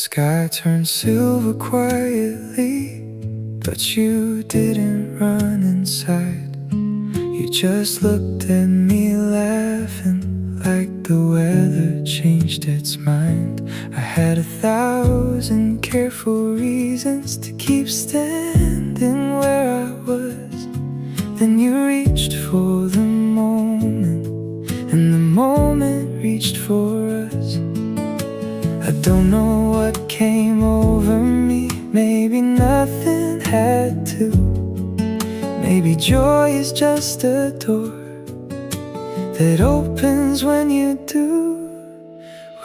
sky turned silver quietly, but you didn't run inside. You just looked at me laughing, like the weather changed its mind. I had 1,000 careful reasons to keep standing where I was. Then you reached for the moment, and the moment reached for us. I don't know what came over me. Maybe nothing had to. Maybe joy is just a door that opens when you do.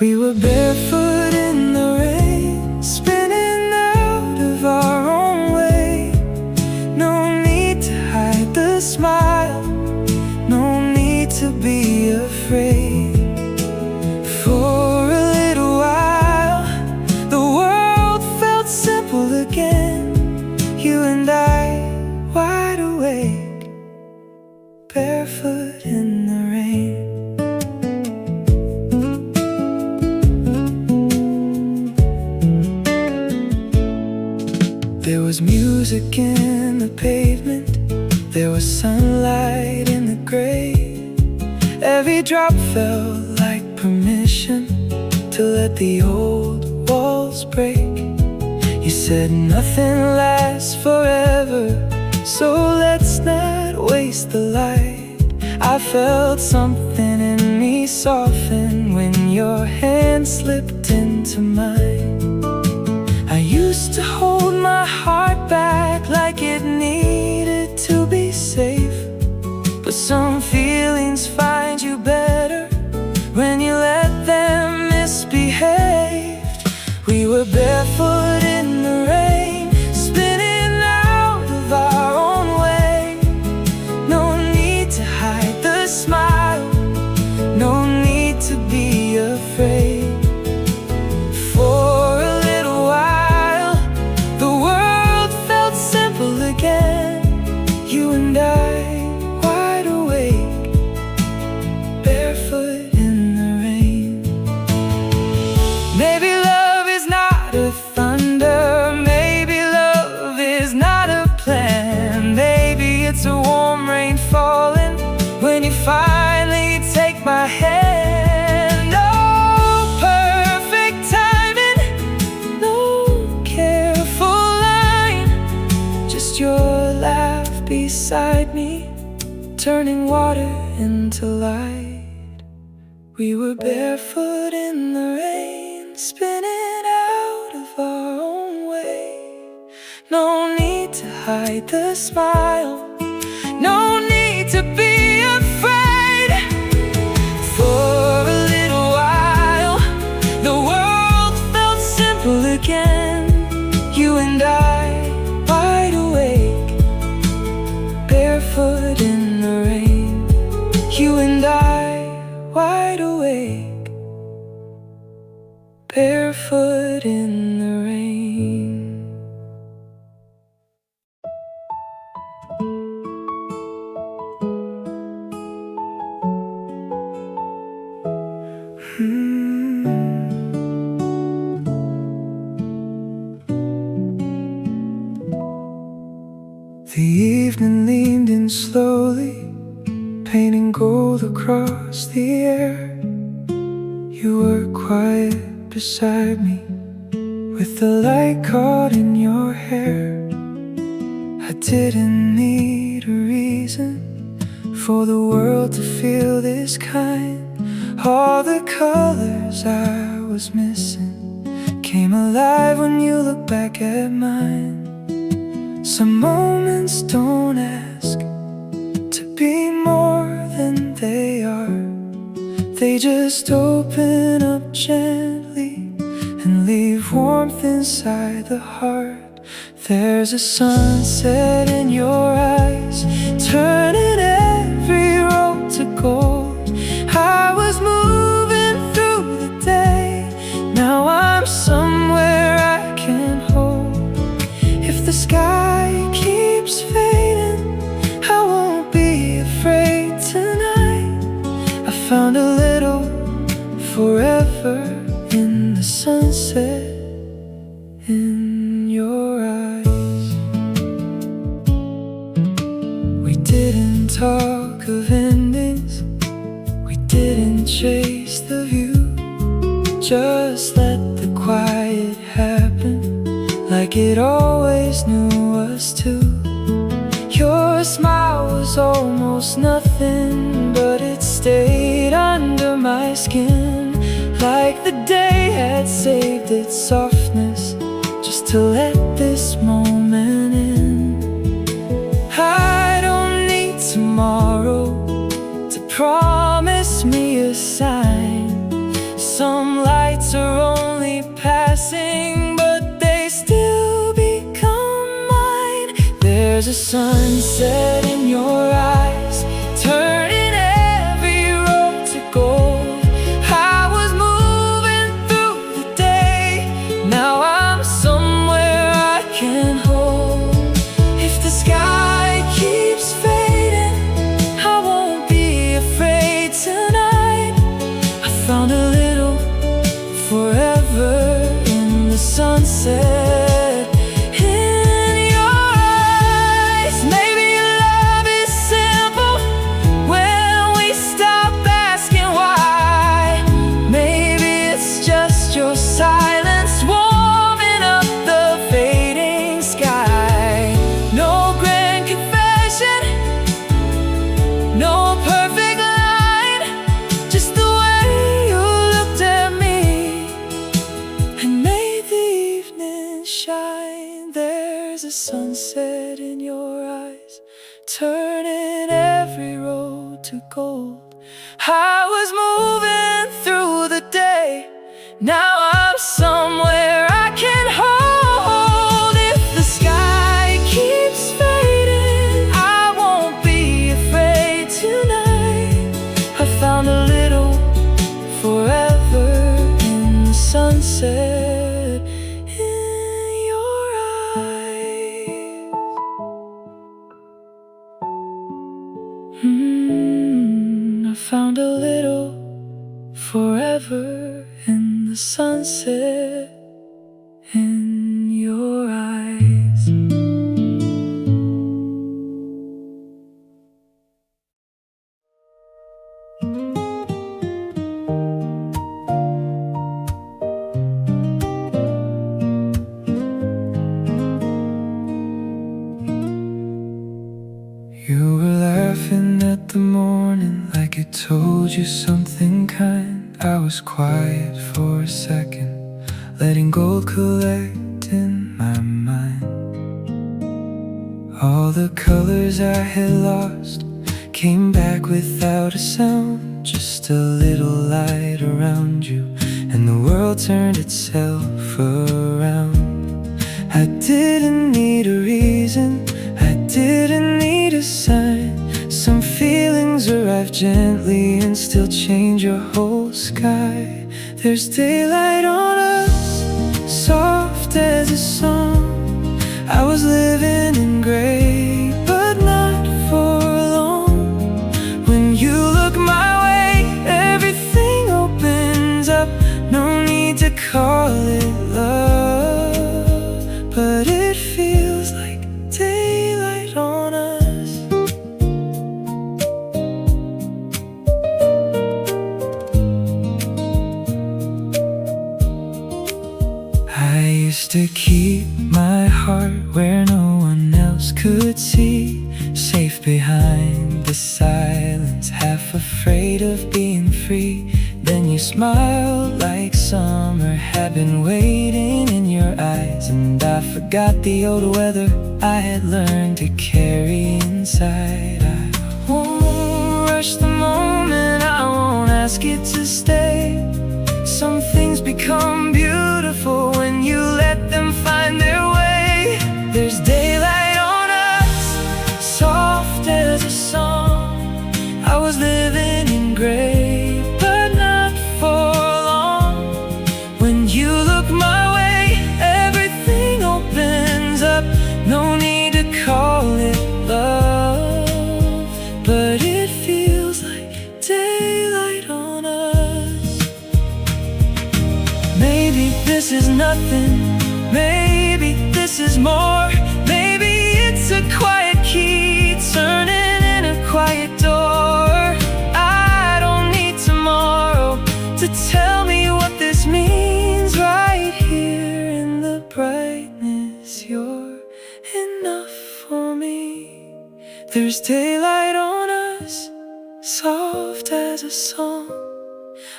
We were barefoot in the rain, spinning out of our own way. No need to hide the smile, no need to be afraid. For a little while, the world felt simple again. You and I, wide awake, barefoot in the rain. There was music in the pavement, there was sunlight in the gray. Every drop felt like permission to let the old walls break. You said nothing lasts forever, so let's not waste the light. I felt something in me soften when your hand slipped into mine. I used to hold my heart back like it needed to be safe, but some feelings find you better when you let them misbehave. We were barefoot in the rain, spinning out of our own way. No need to hide the smile, no need to be afraid. For a little while, the world felt simple again. You and I, wide awake, barefoot in the rain. Maybe love is not a thunder, maybe love is not a plan. Maybe it's a warm rain falling when you finally take my hand. Oh, perfect timing, no careful line, just your laugh beside me, turning water into light. We were barefoot in the rain, spinning out of our own way. No need to hide the smile, no need to be afraid. For a little while, the world felt simple again. You and I, wide awake, barefoot in the rain. You and I, wide awake, barefoot in the rain. The evening leaned in slowly, painting gold across the air. You were quiet beside me, with the light caught in your hair. I didn't need a reason for the world to feel this kind. All the colors I was missing came alive when you look back at mine. Some moments don't ask to be more than they are. They just open up gently and leave warmth inside the heart. There's a sunset in your eyes, turning every road to gold. I was moving through the day, now I'm somewhere I can hold. If the sky keeps fading, I won't be afraid tonight. I found a little forever in the sunset in your eyes. We didn't talk of endings, we didn't chase the view. Just let the quiet happen, like it always knew us to. Your smile was almost nothing, but it stayed under my skin, like the day had saved its softness, just to let this moment in. I don't need tomorrow to promise me a sign. Some lights are only passing, but they still become mine. There's a sunset in your eyes, turning every road to gold. I was moving through the day, now I'm somewhere I can hold. If the sky keeps fading, I won't be afraid tonight. I found a little forever in the sunset. Sunset in your eyes, turning every road to gold. I was moving through the day, now I'm somewhere I can hold. If the sky keeps fading, I won't be afraid tonight. I found a little forever in the sunset. I found a little forever in the sunset in your eyes. You were laughing at the morning like it told you something kind. I was quiet for a second, letting gold collect in my mind. All the colors I had lost came back without a sound. Just a little light around you, and the world turned itself around. I didn't need a reason, I didn't need a sign. Some feelings arrive gently and still change your whole sky. There's daylight on us, soft as a song. I was living in gray, but not for long. When you look my way, everything opens up. No need to call it love, but it feels like daylight on us. I used to keep my heart where no one else could see, safe behind the silence, half afraid of being free. Then you smiled like summer had been waiting in your eyes, and I forgot the old weather I had learned to carry inside. I won't rush the moment, I won't ask it to stay. Some things become beautiful when you let them find their way. There's daylight on us, soft as a song. I was living in gray, but not for long. When you look my way, everything opens up. No need to call it love, but it feels like daylight on us. Maybe this is nothing, maybe brightness, you're enough for me. There's daylight on us, soft as a song.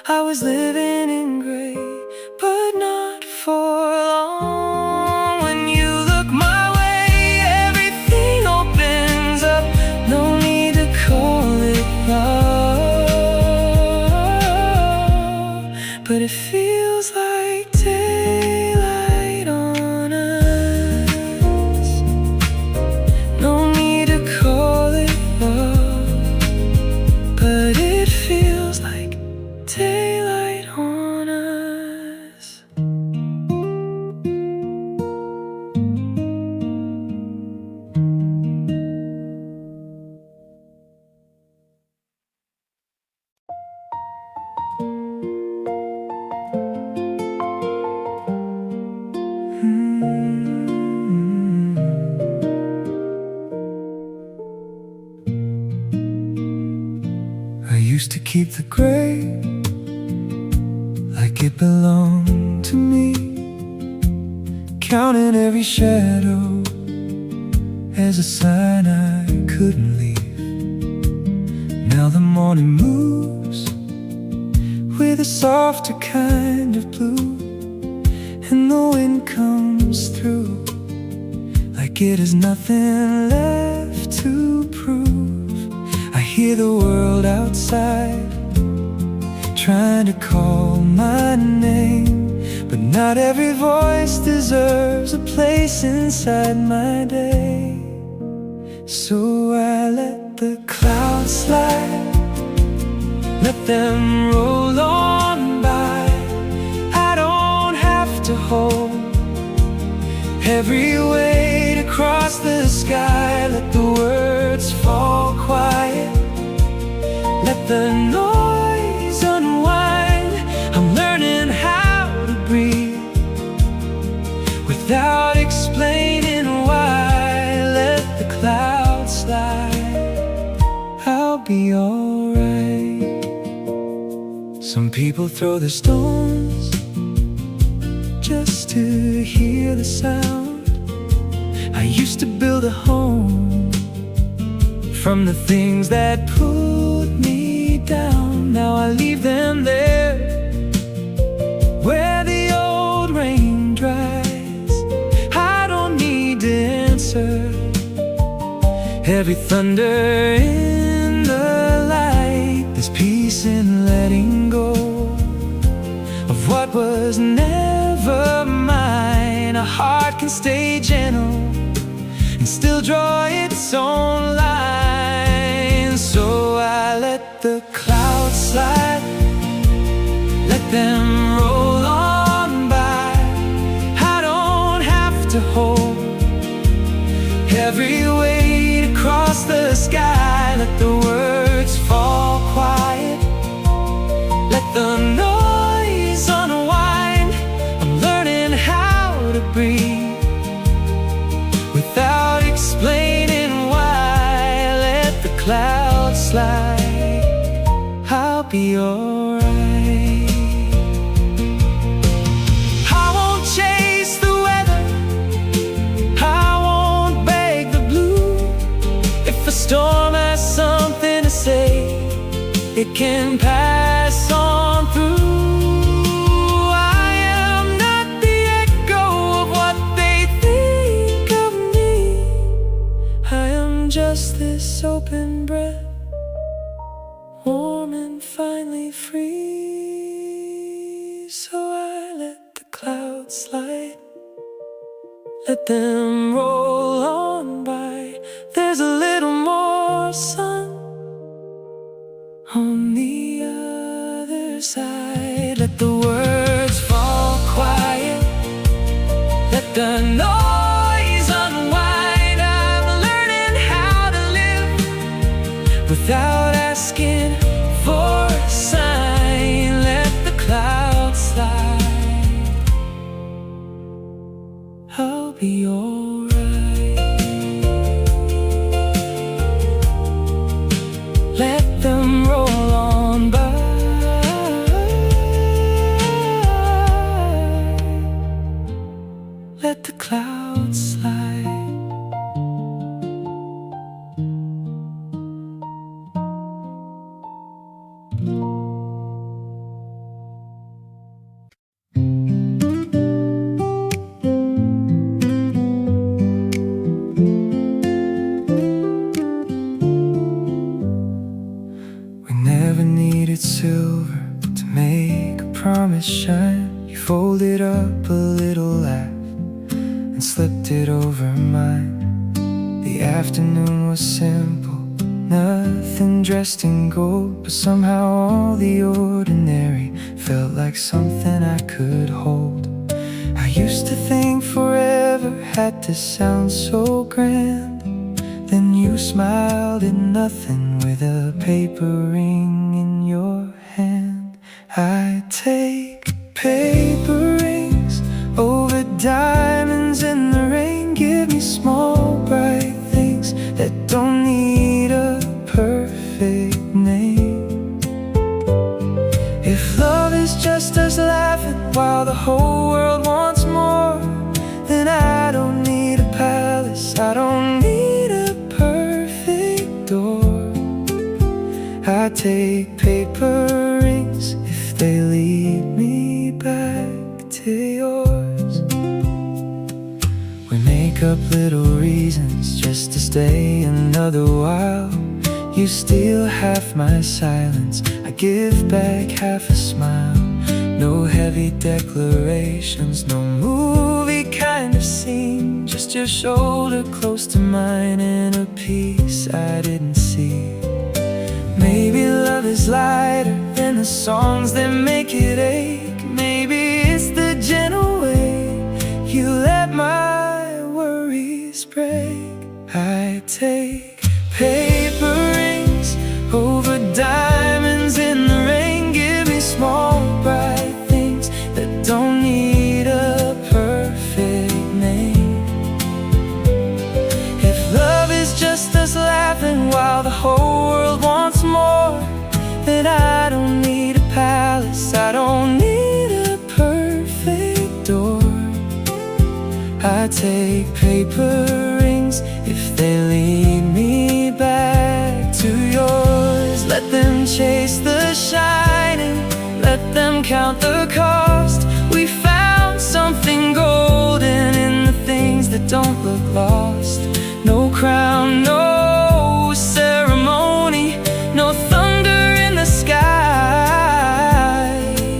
I was living in gray, but not for long. When you look my way, everything opens up. No need to call it love, but it feels like daylight on us. No need to call it love, but it feels like daylight on us. I used to keep the gray like it belonged to me, counting every shadow as a sign I couldn't leave. Now the morning moves with a softer kind of blue, and the wind comes through like it has nothing left to prove. I hear the world outside trying to call my name, but not every voice deserves a place inside my day. So I let the clouds slide, let them roll on by. I don't have to hold every weight across the sky. Let the words fall quiet, let the noise unwind. I'm learning how to breathe without explaining why. Let the clouds slide, I'll be alright. Some people throw the stones just to hear the sound. I used to build a home from the things that pulled me down. Now I leave them there where the old rain dries. I don't need to answer every thunder in the light. There's peace in letting go of what was never mine. A heart can stay gentle and still draw its own line. So I let the clouds slide, let them roll on by. I don't have to hold every weight across the sky. Let the words fall quiet, let the noise unwind. I'm learning how to breathe without explaining why. Let the clouds slide, I'll be alright. I won't chase the weather, I won't beg the blue. If a storm has something to say, it can pass on through. I am not the echo of what they think of me. I am just this open breath, warm and finally free. So I let the clouds slide, let them roll on by. There's a little more sun on the other side. Let the words fall quiet, let the noise unwind. I'm learning how to live without asking for a sign. Let the clouds slide, I'll be alright. Let them roll on by. Let the clouds outside. We never needed silver to make a promise shine. You folded up a little laugh and slipped it over mine. The afternoon was simple, nothing dressed in gold, but somehow all the ordinary felt like something I could hold. I used to think forever had to sound so grand. Then you smiled at nothing with a paper ring in your hand. I take paper rings over diamonds in the rain. Give me small bright things that don't need a perfect name. If love is just us laughing while the whole world wants more, then I don't need a palace, I don't need a perfect door. I take paper rings if they lead me back to yours. We make up little reasons just to stay another while. You steal half my silence, I give back half a smile. No heavy declarations, no movie kind of scene, just your shoulder close to mine and a piece I didn't see. Maybe love is lighter than the songs that make it ache. Maybe it's the gentle way you let my worries break. I take paper rings over diamonds in the rain. Give me small bright things that don't need a perfect name. If love is just us laughing while the whole world wants more, then I don't need a palace, I don't need a perfect door. I take paper rings if they lead me back to yours. Let them chase the shining, let them count the cost. We found something golden in the things that don't look lost. No crown, no ceremony, no thunder in the sky,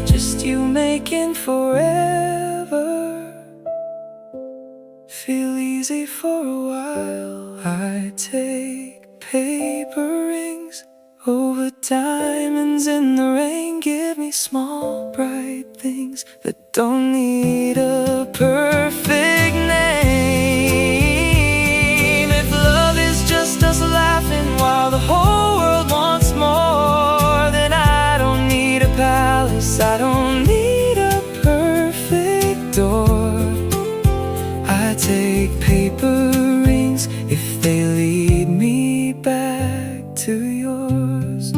just you making forever feel easy for a while. I take paper rings over diamonds in the rain. Give me small bright things that don't need a perfect name. If love is just us laughing while the whole world wants more, then I don't need a palace, I don't need a perfect door. I take paper rings if they lead me back to yours.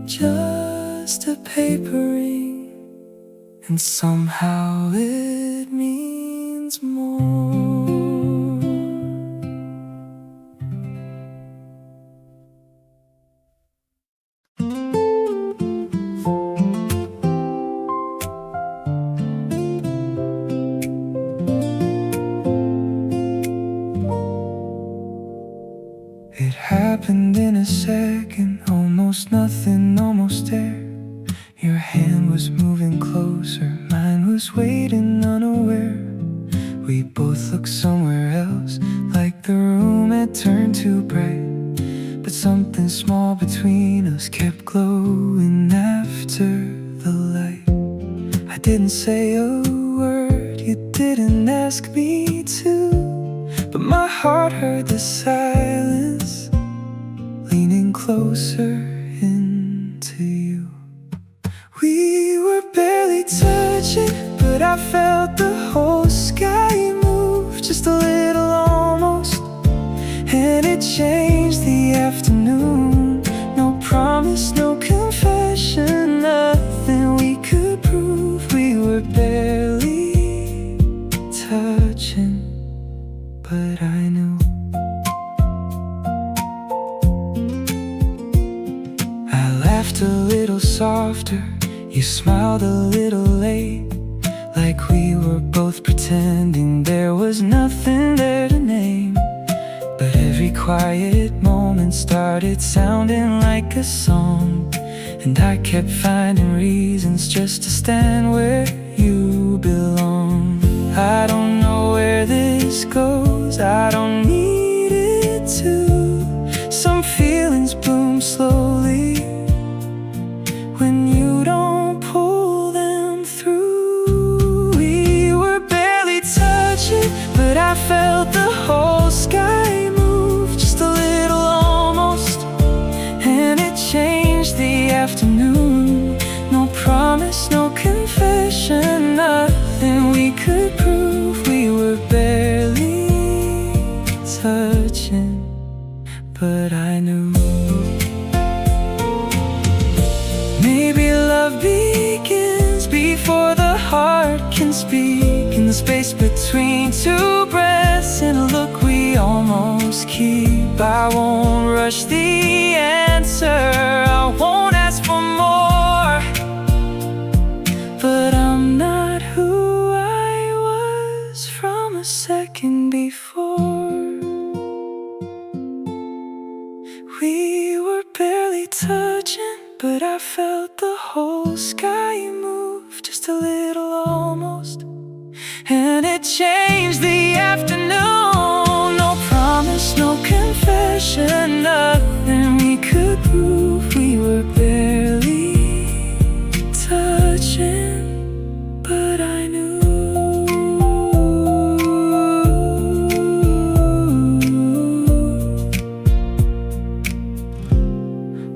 Just a paper ring, and somehow it means more. It happened in a second, almost nothing, almost there. Your hand was moving closer, mine was waiting unaware. We both looked somewhere else, like the room had turned too bright. But something small between us kept glowing after the light. I didn't say a word, you didn't ask me to, but my heart heard the silence, leaning closer into you. We were barely touching, but I felt the whole sky move just a little almost, and it changed the afternoon. No promise, no confession, nothing we could prove. We were barely both pretending there was nothing there to name. But every quiet moment started sounding like a song, and I kept finding reasons just to stand where you belong. I don't know where this goes, I don't need it to. Some feelings bloom slowly when you don't pull them through. We were barely touching, but I felt the whole sky move just a little almost, and it changed the afternoon. No promise, no confession, nothing we could prove. We were barely touching, but I knew. Maybe love begins before the heart can speak. In the space between two breaths, in a look we almost keep. I won't rush the answer, I won't ask for more, but I'm not who I was from a second before. We were barely touching, but I felt the whole sky move just a little almost, and it changed the afternoon. No promise, no confession, nothing we could prove. We were barely touching, but I knew.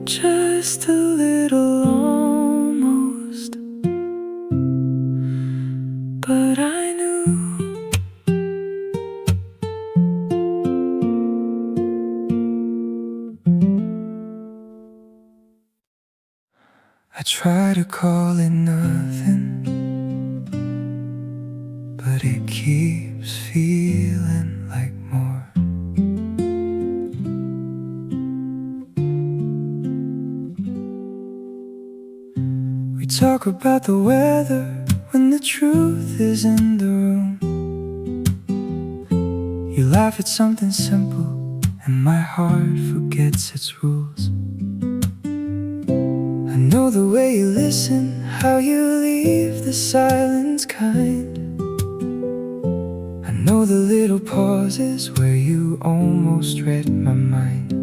Just a little almost, but I knew. I try to call it nothing, but it keeps feeling like more. We talk about the weather when the truth is in the room. You laugh at something simple, and my heart forgets its rules. I know the way you listen, how you leave the silence kind. I know the little pauses where you almost read my mind.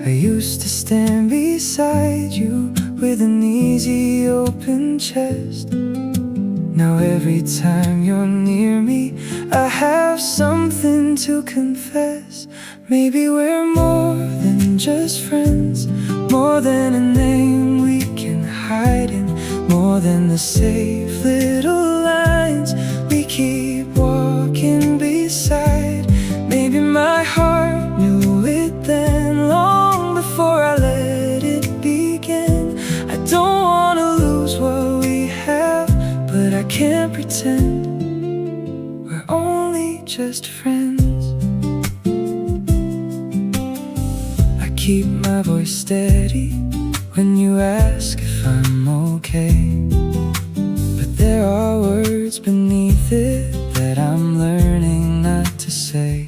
I used to stand beside you with an easy open chest. Now every time you're near me, I have something to confess. Maybe we're more than just friends, more than a name we can hide in, more than the safe little lines we keep walking beside. Maybe my heart knew it then, long before I let it begin. I don't want to lose what we have, but I can't pretend we're only just friends. I keep my voice steady when you ask if I'm okay, but there are words beneath it that I'm learning not to say.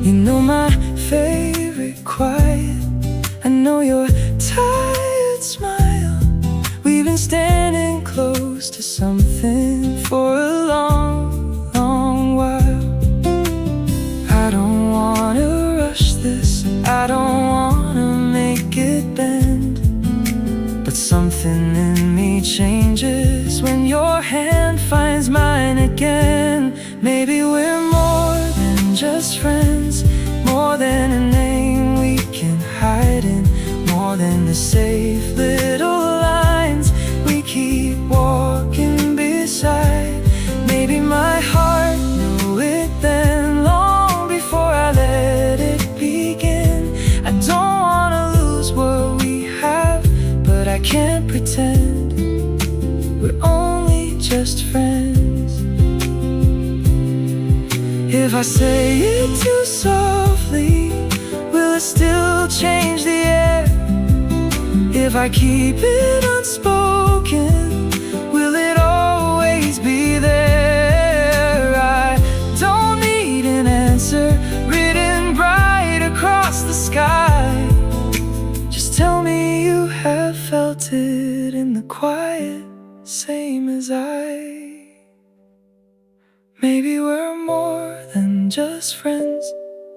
You know my favorite quiet, I know your tired smile. We've been standing close to something for a long, long while. I don't wanna rush this, I don't wanna make it bend, but something in me changes when your hand finds mine again. Maybe we're more than just friends, more than a name we can hide in, more than the safe little lines we keep walking beside. Maybe my heart knew it then, long before I let it begin. I don't wanna lose what we have, but I can't pretend we're only just friends. If I say it too softly, will it still change the air? If I keep it unspoken, will it always be there? Maybe we're more than just friends,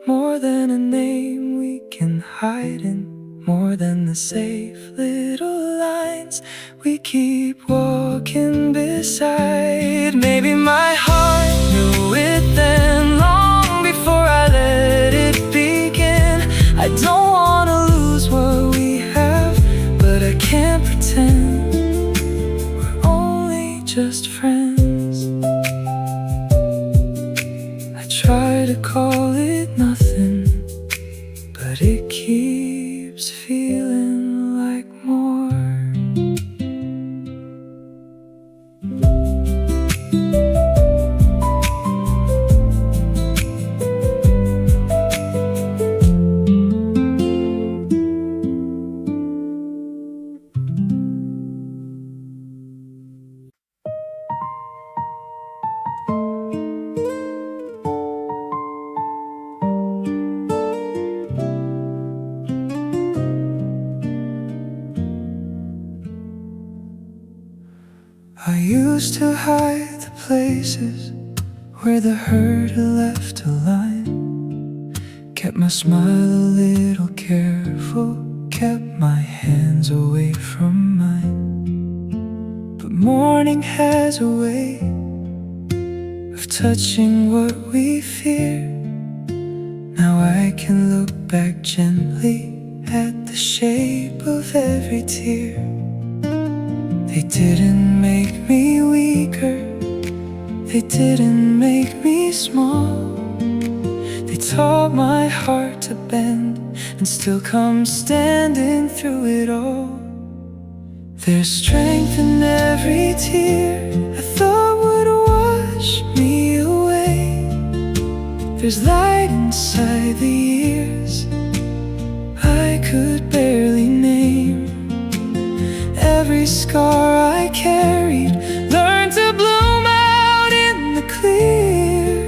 more than a name we can hide in, more than the safe little lines we keep walking beside. Maybe my heart knew it then, long before I let it begin. I don't wanna lose what we have, but I can't pretend we're only just friends. I try to call it nothing, but it keeps feeling like more. I used to hide the places where the hurt had left a line. Kept my smile a little careful, kept my hands away from mine. But morning has a way of touching what we fear. Now I can look back gently at the shape of every tear. They didn't make me weaker, they didn't make me small. They taught my heart to bend and still come standing through it all. There's strength in every tear I thought would wash me away. There's light inside the years I could barely name. Every scar I carried learned to bloom out in the clear.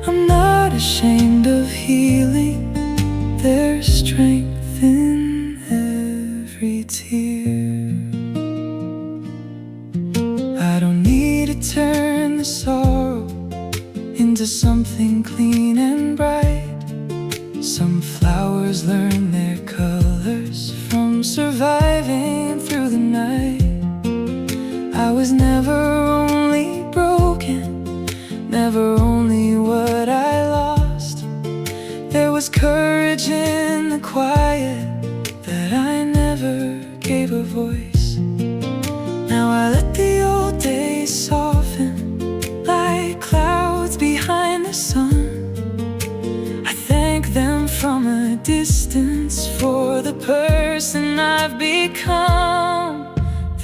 I'm not ashamed of healing, there's strength in every tear. I don't need to turn the sorrow into something clean and bright. Some flowers learn their colors from surviving through the night. I was never only broken, never only what I lost. There was courage in the quiet that I never gave a voice. Now I let the old days soften like clouds behind the sun. I thank them from a distance for the person I've become.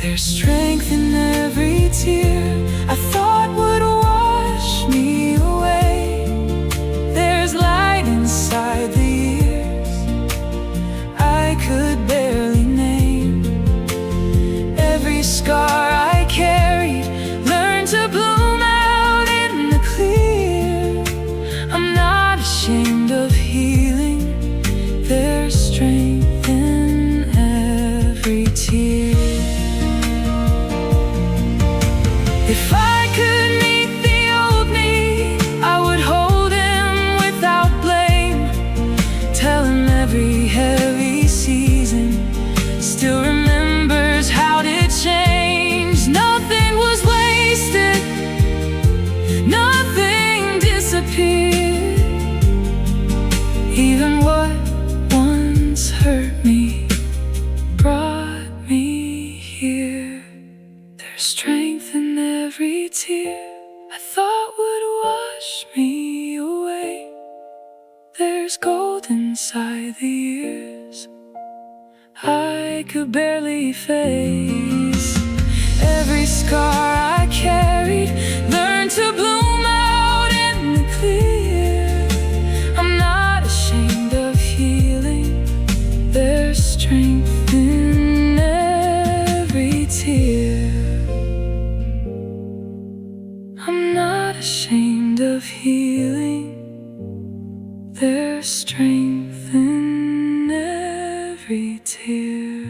There's strength in every tear I thought would wash me away. There's light inside the years I could barely name. Every scar I carried learned to bloom out in the clear. I'm not ashamed of healing, there's strength in every tear. If I could meet the old me, I would hold him without blame. Tell him every heavy season still remembers how to change. Nothing was wasted, nothing disappeared. Even what once hurt me brought me here. There's strength in every tear I thought would wash me away. There's gold inside the years I could barely face. Every scar I carried learned to bloom out in the clear. I'm not ashamed of healing, there's strength in every tear. I'm not ashamed of healing, there's strength in every tear.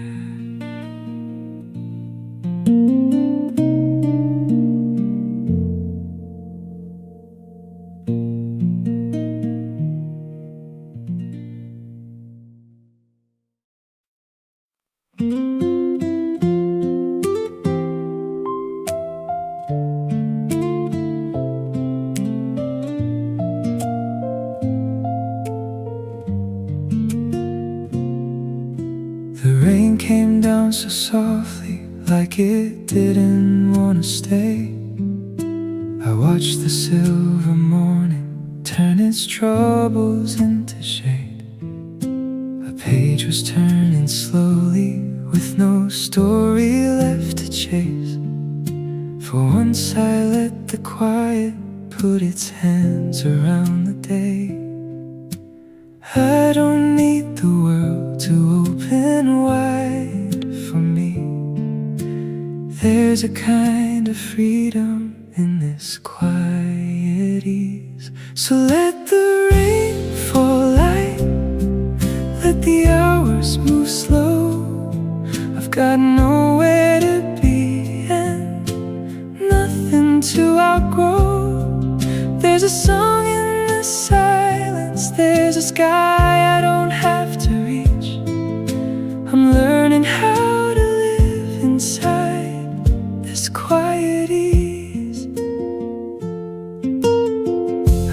so softly, like it didn't wanna stay. I watched the silver morning turn its troubles into shade. A page was turning slowly, with no story left to chase. For once I let the quiet put its hands around the day. I don't need the world to open wide for me. There's a kind of freedom in this quiet ease. So let the rain fall light, let the hours move slow. I've got nowhere to be and nothing to outgrow. There's a song in the silence, there's a sky I don't have to reach. I'm learning how to live inside this quiet ease.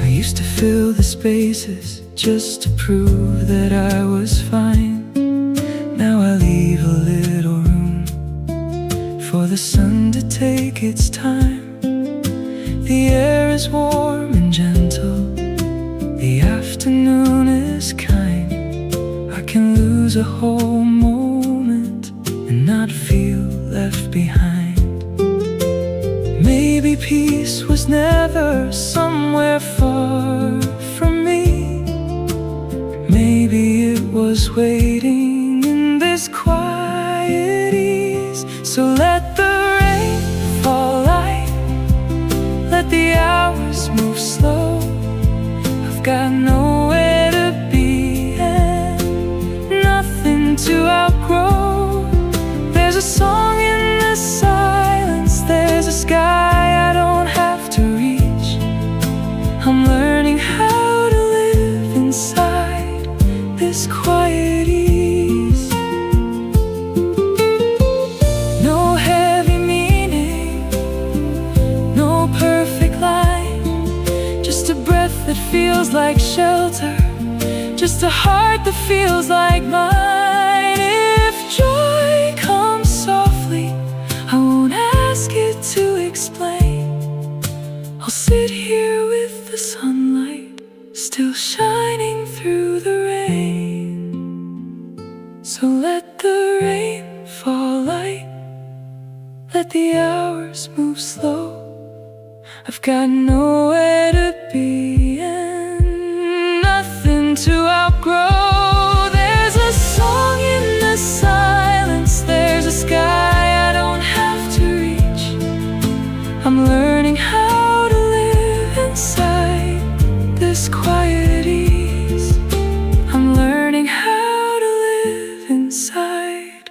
I used to fill the spaces just to prove that I was fine. Now I leave a little room for the sun to take its time. The air is warm and gentle, the afternoon is kind. I can lose a whole moment and not feel left behind. Maybe peace was never somewhere far from me. Maybe it was waiting in this quiet ease. So let the rain fall light, let the hours move slow. I've got nowhere to be and nothing to outgrow. There's a song in the silence, there's a sky I don't have to reach. I'm learning how to live inside this quiet ease. No heavy meaning, no perfect line, just a breath that feels like shelter, just a heart that feels like mine. If joy comes softly, I won't ask it to explain. I'll sit here with the sunlight still shining through the rain. So let the rain fall light, let the hours move slow. I've got nowhere to be and nothing to outgrow. There's a song in the silence, there's a sky I don't have to reach. I'm learning how to live inside this quiet ease. I'm learning how to live inside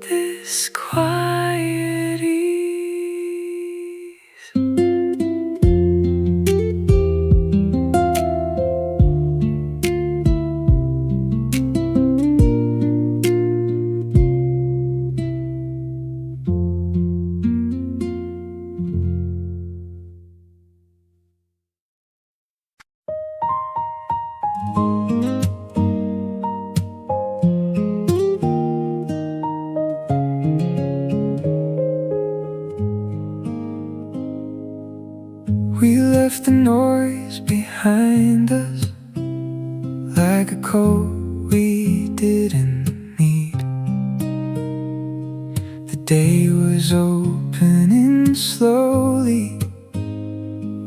this quiet ease. We left the noise behind us, like a coat we didn't need. The day was opening slowly,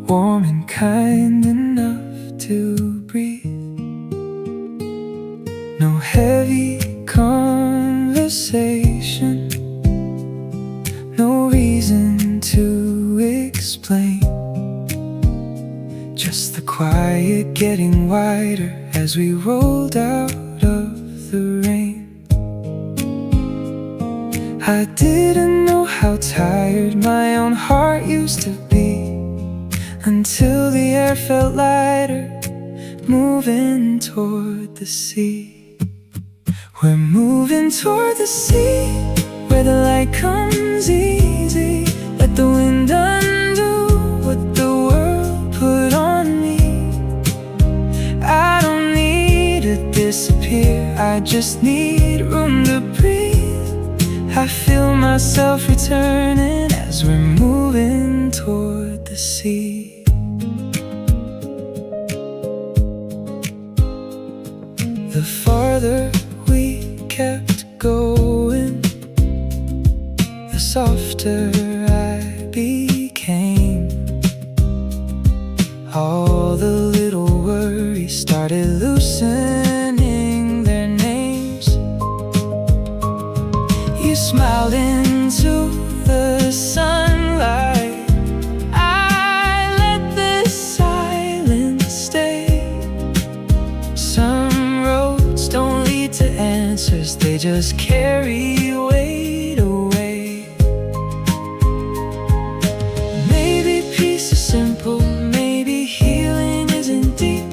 warm and kind enough to breathe. No heavy conversation, no reason to explain. Just the quiet getting wider as we rolled out of the rain. I didn't know how tired my own heart used to be, until the air felt lighter, moving toward the sea. We're moving toward the sea, where the light comes easy. Let the wind undo what the world put on me. I don't need to disappear, I just need room to breathe. myself returning as we're moving toward the sea. The farther we kept going, the softer I became. All the little worries started loosening their names. You smiled into the sunlight. I let the silence stay. Some roads don't lead to answers, they just carry weight away. Maybe peace is simple, maybe healing isn't deep.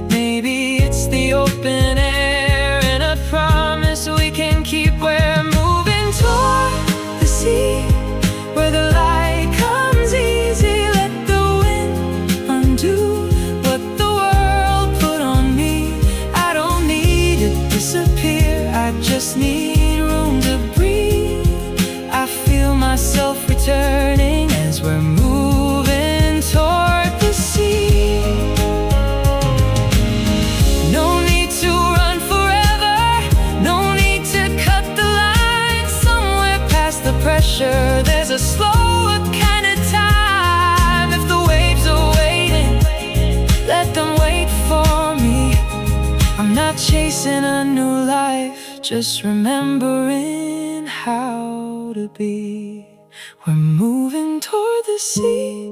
Maybe it's the open air and a promise we can keep. We're moving toward the sea, where the light comes easy. Let the wind undo what the world put on me. I don't need to disappear, I just need room to breathe. I feel myself returning as we're moving toward the sea. No need to run forever, no need to cut the line. Somewhere past the pressure, there's a slower kind of time. If the waves are waiting, let them wait for me. I'm not chasing a new life, just remembering how to be. We're moving toward the sea,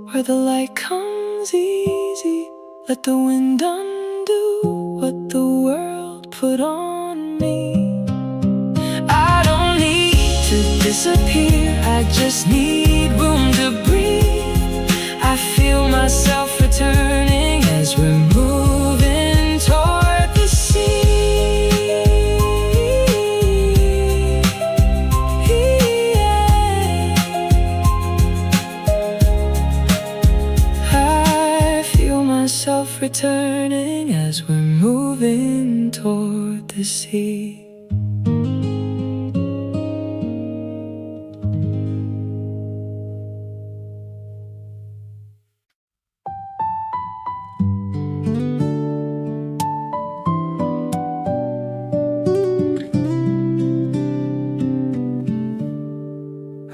where the light comes easy. Let the wind undo what the world put on me. I don't need to disappear, I just need room to breathe. I feel myself returning as we're moving toward the sea. I feel myself returning as we're moving toward the sea.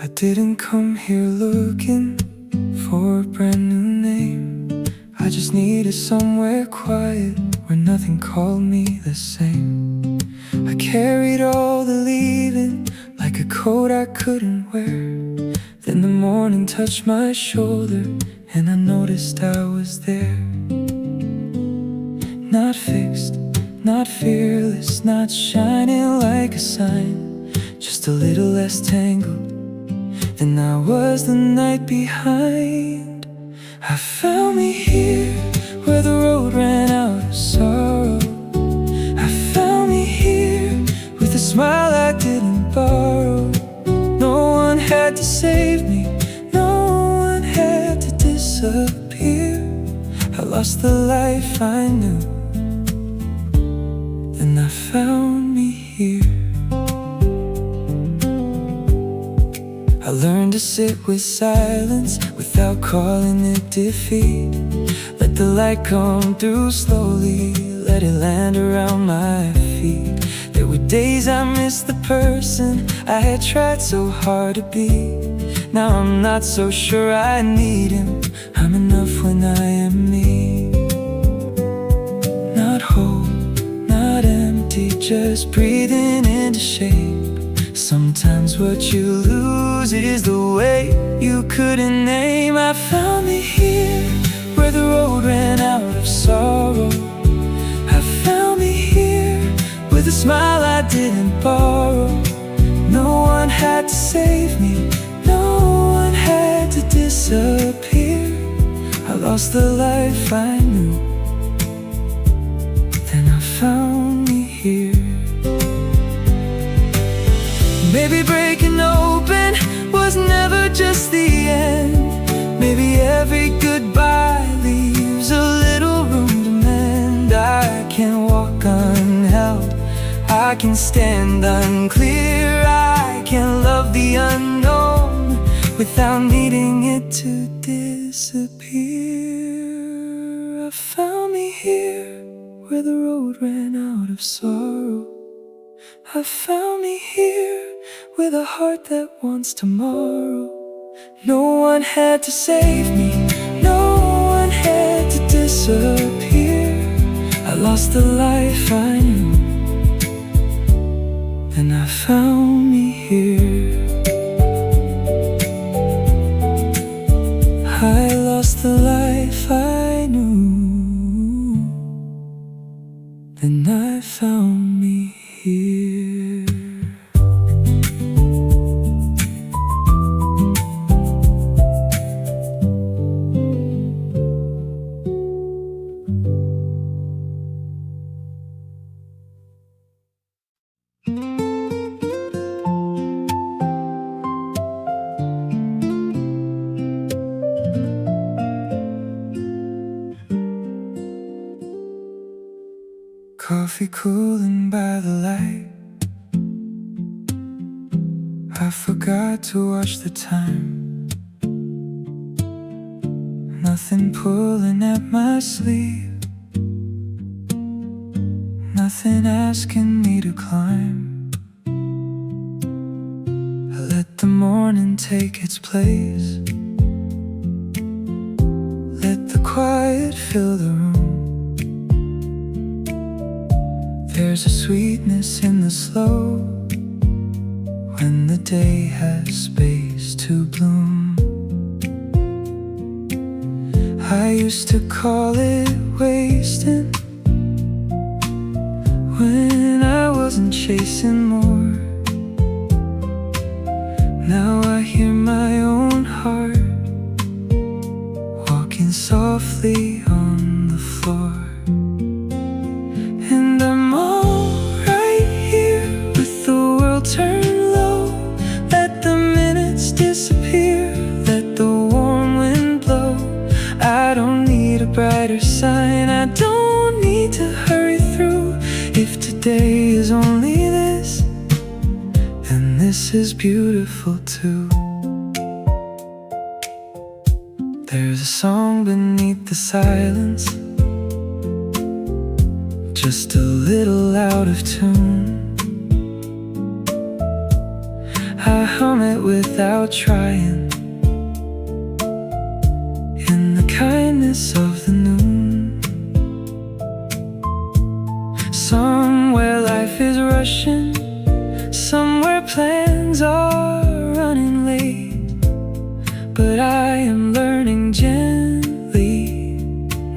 I didn't come here looking for a brand new name. I just needed somewhere quiet where nothing called me the same. I carried all the leaving like a coat I couldn't wear. Then the morning touched my shoulder and I noticed I was there. Not fixed, not fearless, not shining like a sign, just a little less tangled than I was the night behind. I found me here, where the road ran out of sorrow. I found me here, with a smile I didn't borrow. No one had to save me, no one had to disappear. I lost the life I knew, then I found me here. I learned to sit with silence without calling it defeat. Let the light come through slowly, let it land around my feet. There were days I missed the person I had tried so hard to be. Now I'm not so sure I need him, I'm enough when I am me. Not whole, not empty, just breathing into shape. Sometimes what you lose is the way you couldn't name. I found me here, where the road ran out of sorrow. I found me here, with a smile I didn't borrow. No one had to save me, no one had to disappear. I lost the life I knew, then I found me here. Maybe breaking open was never just the end. Maybe every goodbye leaves a little room to mend. I can walk unheld, I can stand unclear, I can't love the unknown without needing it to disappear. I found me here where the road ran out of sorrow. I found me here with a heart that wants tomorrow. No one had to save me, no one had to disappear. I lost the life I knew, and I found me here. I lost the life I knew, then I found me here. Coffee cooling by the light, I forgot to watch the time. Nothing pulling at my sleeve, nothing asking me to climb. I let the morning take its place, let the quiet fill the room. There's a sweetness in the slow, when the day has space to bloom. I used to call it wasting, when I wasn't chasing more. Now I hear my own heart walking softly on the floor. And I'm alright here with the world turned low. Let the minutes disappear, let the warm wind blow. I don't need a brighter sign, I don't need to hurry through. If today is only this, then this is beautiful too. There's a song beneath the silence, just a little out of tune. I hum it without trying, in the kindness of the noon. Somewhere life is rushing, somewhere plans are running late, but I am learning gently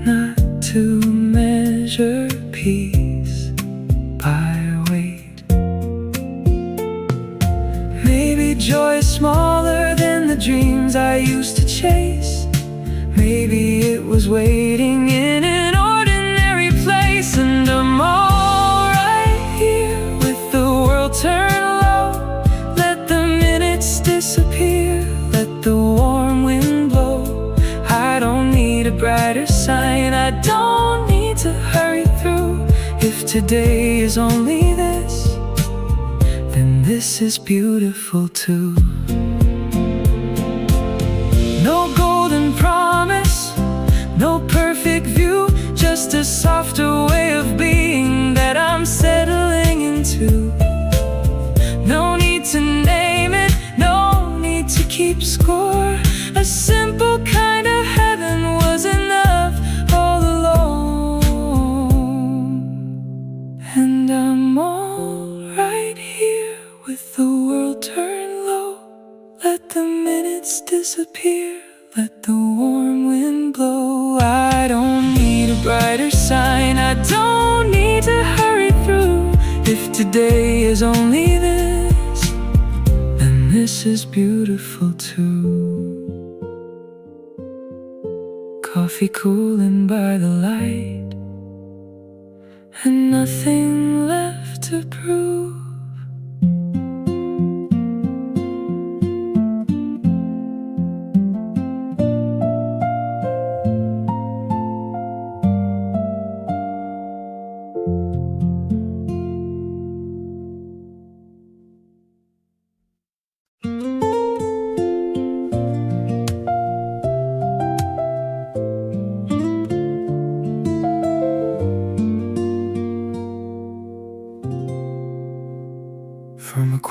not to measure peace by weight. Maybe joy is smaller than the dreams I used to chase. Maybe it was waiting in an ordinary place. And I'm alright here with the world turned low. Let the minutes disappear, let the warm wind blow. I don't need a brighter sign, I don't need to hurry through. If today is only this, then this is beautiful too. No golden promise, no perfect view, just a softer way of being that I'm settling into. No need to name it, no need to keep score. A simple kind of heaven was enough all alone. And I'm alright here with the world turned low. Let the minutes disappear, let the warm wind blow. I don't need a brighter sign, I don't need to hurry through. If today is only this, then this is beautiful too. Coffee cooling by the light, and nothing left to prove.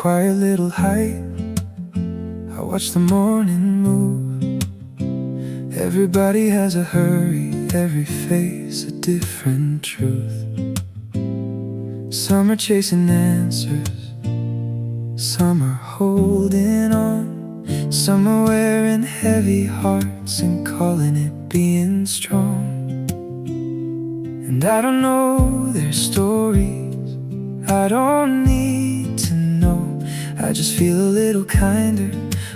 quiet little hike, I watch the morning move. Everybody has a hurry, every face a different truth. Some are chasing answers, some are holding on, some are wearing heavy hearts and calling it being strong. And I don't know their stories, I don't need to know. I just feel a little kinder,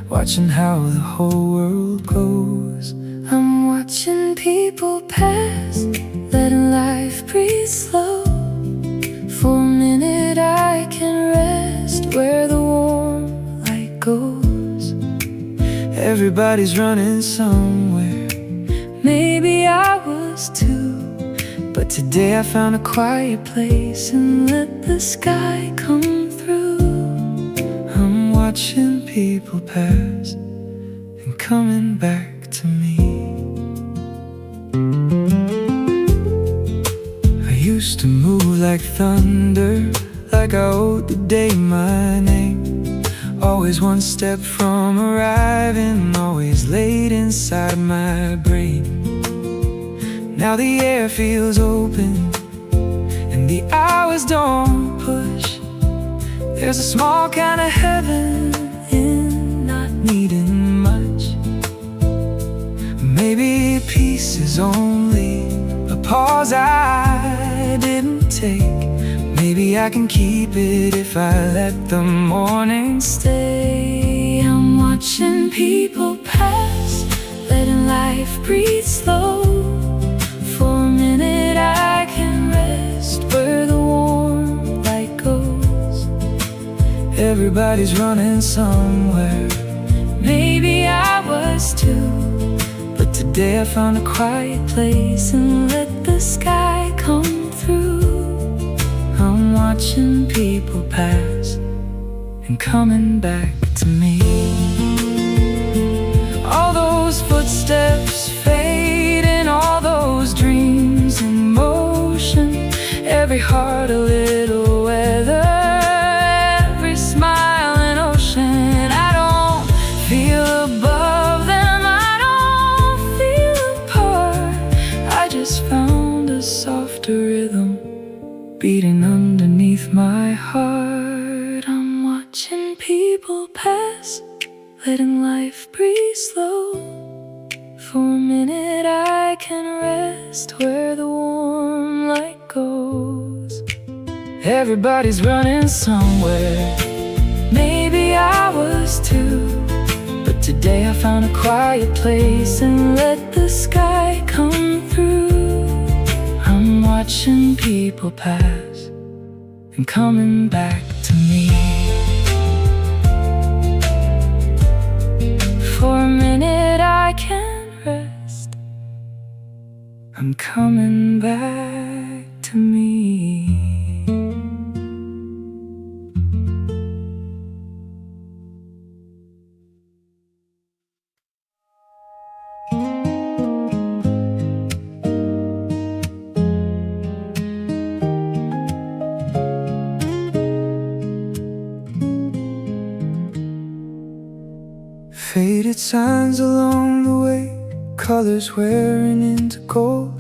watching how the whole world goes. I'm watching people pass, letting life breathe slow. For a minute I can rest where the warm light goes. Everybody's running somewhere, maybe I was too. But today I found a quiet place and let the sky come through. I'm watching people pass and coming back to me. I used to move like thunder, like I owed the day my name. Always one step from arriving, always late inside my brain. Now the air feels open and the hours don't push. There's a small kind of heaven in not needing much. Maybe peace is only a pause I didn't take. Maybe I can keep it if I let the morning stay. I'm watching people pass, letting life breathe slow. For a minute I can rest where the warm light goes. Everybody's running somewhere, maybe I was too. But today I found a quiet place and let the sky come through. I'm watching people pass and coming back to me. All those footsteps fade and all those dreams in motion. Every heart a little weather, every smile an ocean. I don't feel above them, I don't feel apart. I just found a softer rhythm beating underneath my heart. I'm watching people pass, letting life breathe slow. For a minute I can rest where the warm light goes. Everybody's running somewhere, maybe I was too. But today I found a quiet place and let the sky come through. I'm watching people pass and coming back to me. For a minute I can rest, I'm coming back to me. Faded signs along the way, colors wearing into gold.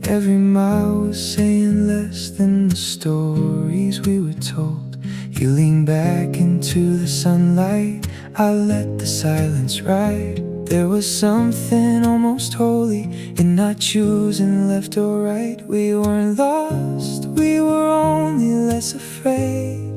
Every mile was saying less than the stories we were told. You lean back into the sunlight, I let the silence ride. There was something almost holy in not choosing left or right. We weren't lost, we were only less afraid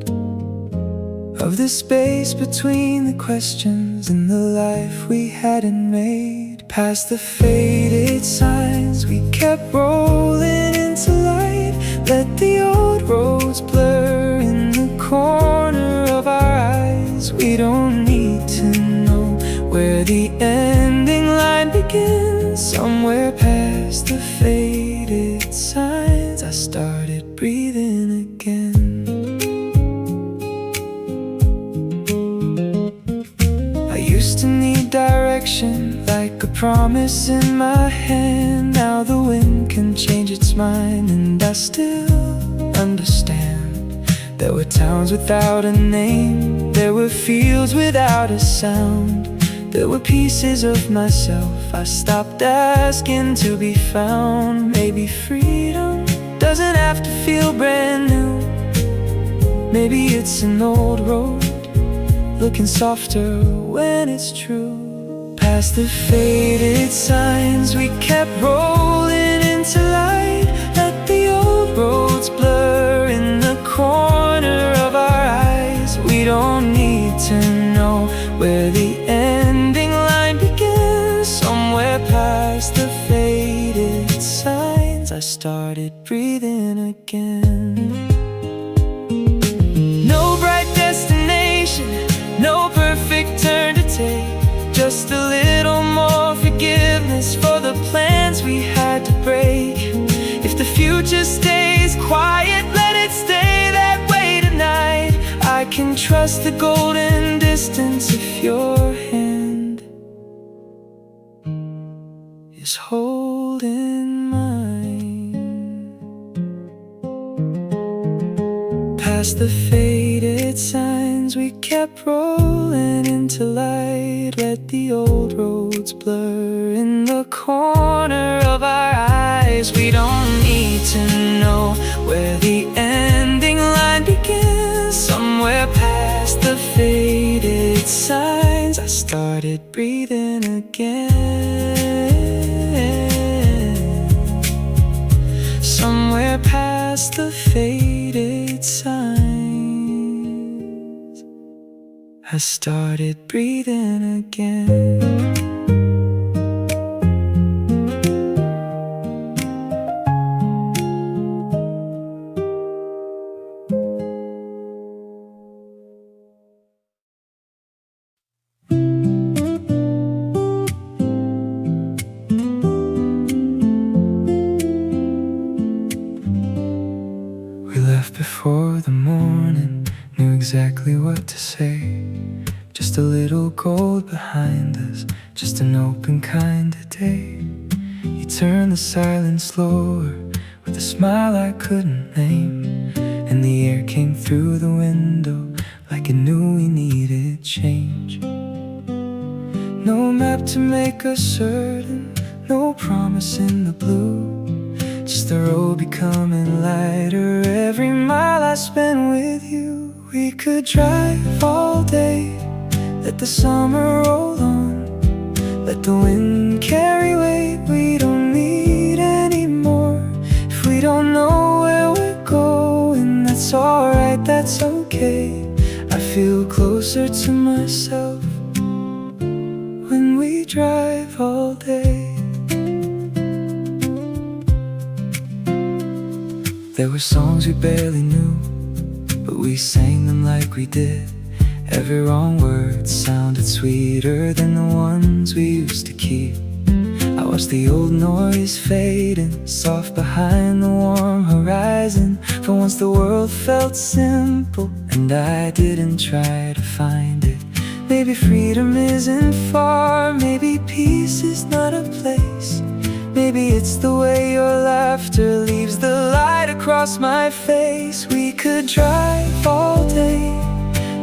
of the space between the questions and the life we hadn't made. Past the faded signs, we kept rolling into light. Let the old roads blur in the corner of our eyes. We don't need to know where the ending line begins. Somewhere past the faded signs, I started breathing again. Used to need direction, like a promise in my hand. Now the wind can change its mind, and I still understand There were towns without a name, there were fields without a sound. There were pieces of myself I stopped asking to be found. Maybe freedom doesn't have to feel brand new. Maybe it's an old road, looking softer when it's true. Past the faded signs we kept rolling into light. Let the old roads blur in the corner of our eyes. We don't need to know where the ending line begins. Somewhere past the faded signs I started breathing again. No bright destination, no perfect turn to take, just a little more forgiveness for the plans we had to break. If the future stays quiet, let it stay that way tonight. I can trust the golden distance if your hand is holding mine. Past the faded signs we kept rolling into light. Let the old roads blur in the corner of our eyes. We don't need to know where the ending line begins. Somewhere past the faded signs I started breathing again. Somewhere past the faded signs I started breathing again. Before the morning, knew exactly what to say. Just a little gold behind us, just an open kind of day. You turned the silence slower with a smile I couldn't name, and the air came through the window like it knew we needed change. No map to make us certain, no promise in the blue, just the road becoming lighter every mile I spent with you. We could drive all day, let the summer roll on, let the wind carry weight we don't need anymore. If we don't know where we're going, that's alright, that's okay. I feel closer to myself when we drive all day. There were songs we barely knew, but we sang them like we did. Every wrong word sounded sweeter than the ones we used to keep. I watched the old noise fading, soft behind the warm horizon. For once the world felt simple, and I didn't try to find it. Maybe freedom isn't far, maybe peace is not a place. Maybe it's the way your laughter leaves the light across my face. We could drive all day,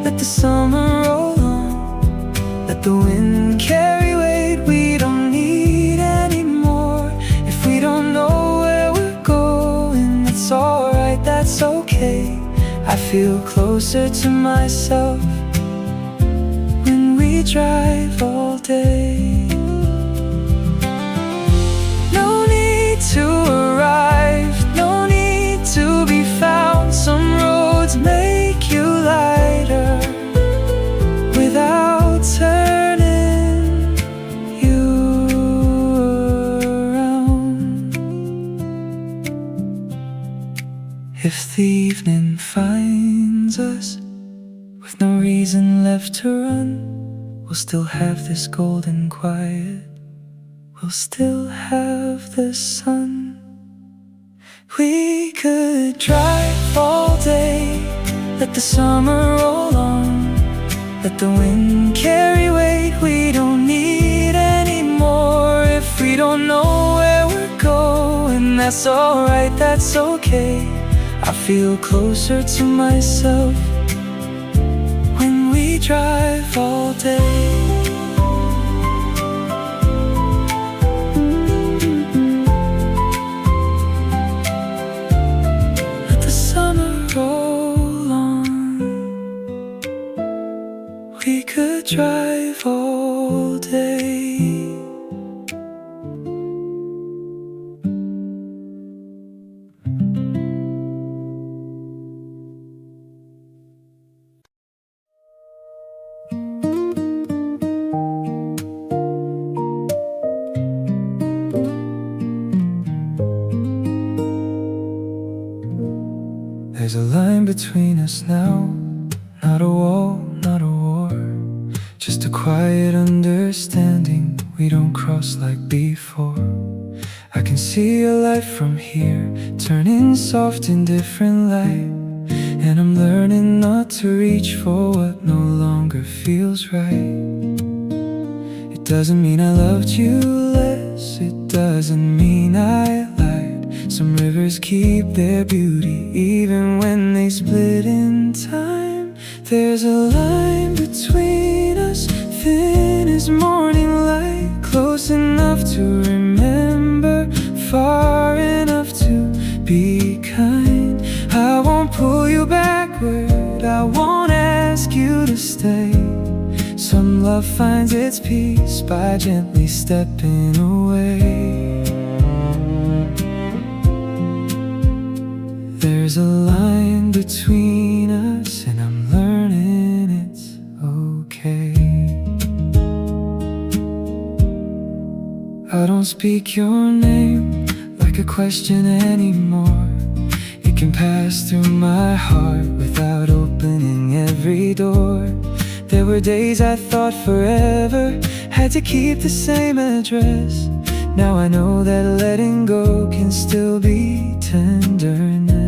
let the summer roll on, let the wind carry weight we don't need anymore. If we don't know where we're going, that's alright, that's okay. I feel closer to myself when we drive all day. To arrive, no need to be found. Some roads make you lighter without turning you around. If the evening finds us with no reason left to run, we'll still have this golden quiet, we'll still have the sun. We could drive all day, let the summer roll on, let the wind carry weight we don't need anymore. If we don't know where we're going, that's alright, that's okay. I I feel closer to myself when we drive all day. Let the summer roll on. We could drive all day. There's a line between us now, not a wall, not a war, just a quiet understanding we don't cross like before. I can see your life from here, turning soft in different light, and I'm learning not to reach for what no longer feels right. It doesn't mean I loved you less, it doesn't mean I lied. Some rivers keep their beauty even when they split in time. There's a line between us, thin as morning light, close enough to remember, far enough to be kind. I won't pull you backward, I won't ask you to stay. Some love finds its peace by gently stepping away. There's a line between us, and I'm learning it's okay. I don't speak your name like a question anymore. It can pass through my heart without opening every door. There were days I thought forever had to keep the same address. Now I know that letting go can still be tenderness.